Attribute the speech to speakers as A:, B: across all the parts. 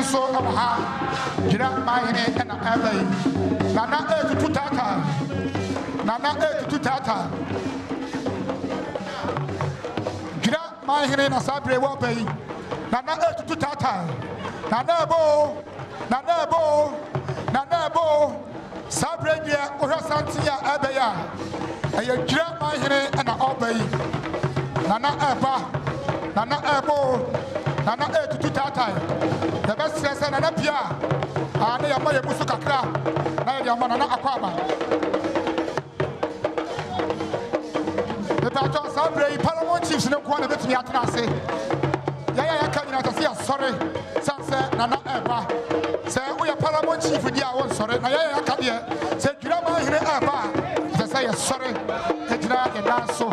A: so ha gira mahene na abai nana tutata nana tutata gira mahene na sabre wo bai nana tutata nana bo sabre dia ohasantia abai a aye gira mahene na obai nana eba nana ebo nana tutata the best stress na pia ana ya moye musu kakra na ya ma na akwaba the pato sabre parliament chiefs ne ko na betumi atena ase ya ka nyina ta se sorry sanse nana eba se wo ya parliament chief dia won sorry na ya ka de se dwira ma hire eba se say sorry e dira e danso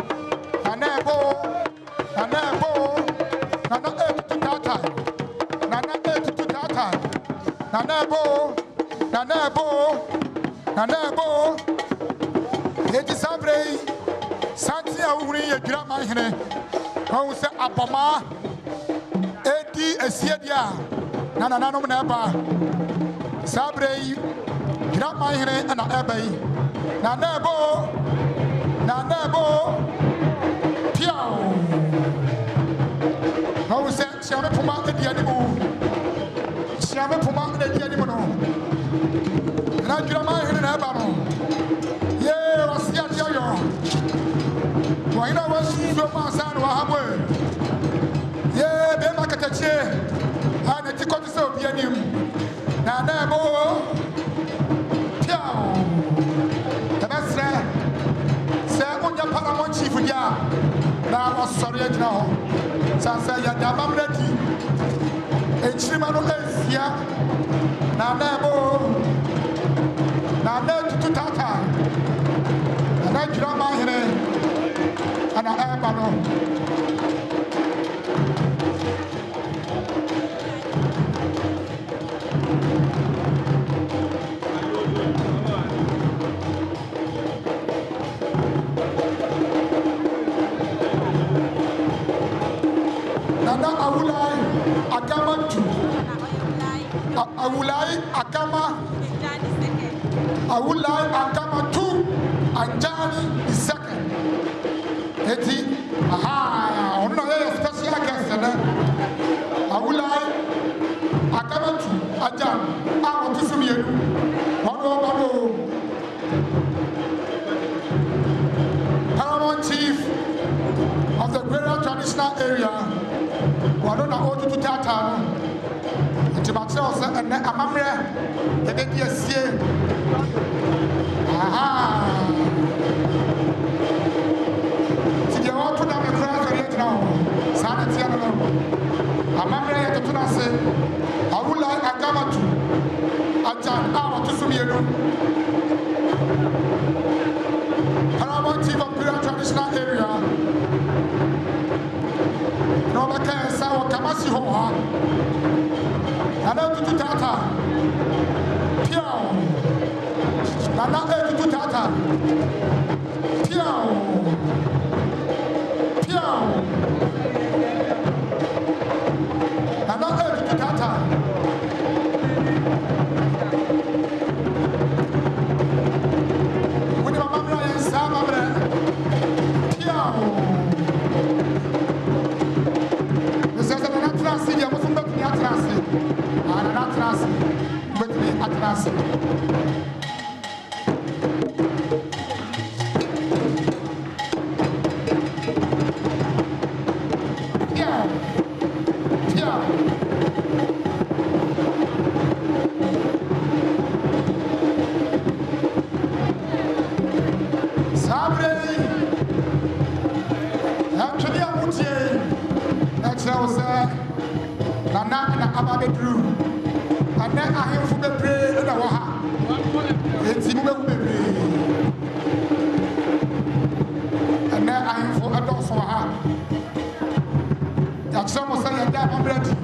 A: nana ebo nana tutata nana bo edi sabre santi awuri ye dwira man hene ho se aboma edi asiedia nana no na ba sabre dwira man hene na ebai nana bo piao ho se chame puma edi animu chame puma edi animu no na dwira man hene na ba no ye wasia yo why not was so masan wa hamwe ye be makatache ana tikoti so bianim na bo piao tabasra se onya paramount chief dia na was sorry agina ho sansa ya da mamredi echirima no esia na bo na tutata na drama here ana eba no nana awulai akama tu anjani is second eti aha ono ye special guest na awulai akama tu ajan awo tu sumienu ono paramount chief of the greater traditional area wano na otu tutata Timacho and Amamre, the baby is here. Aha. See, you all put down the cross right now. Sanity, Amamre to Tunase. I would like a gamatu. Ajan, hour to Sumienu. Paramount chief of Pura traditional area. No, I can't say what Kamasi Hoa. Nana tutata piao nana tutata piao nana tutata wini mama mra yensa mama piao nesesa nana trasi ya musumba tunya trasi Atlas, but me Atlas. Yeah. Sabre. Actually, I would say that's Nana Ababe Drew. And then I have to be brave and it's in the and then I am for a dog for her. That's almost like I'm ready.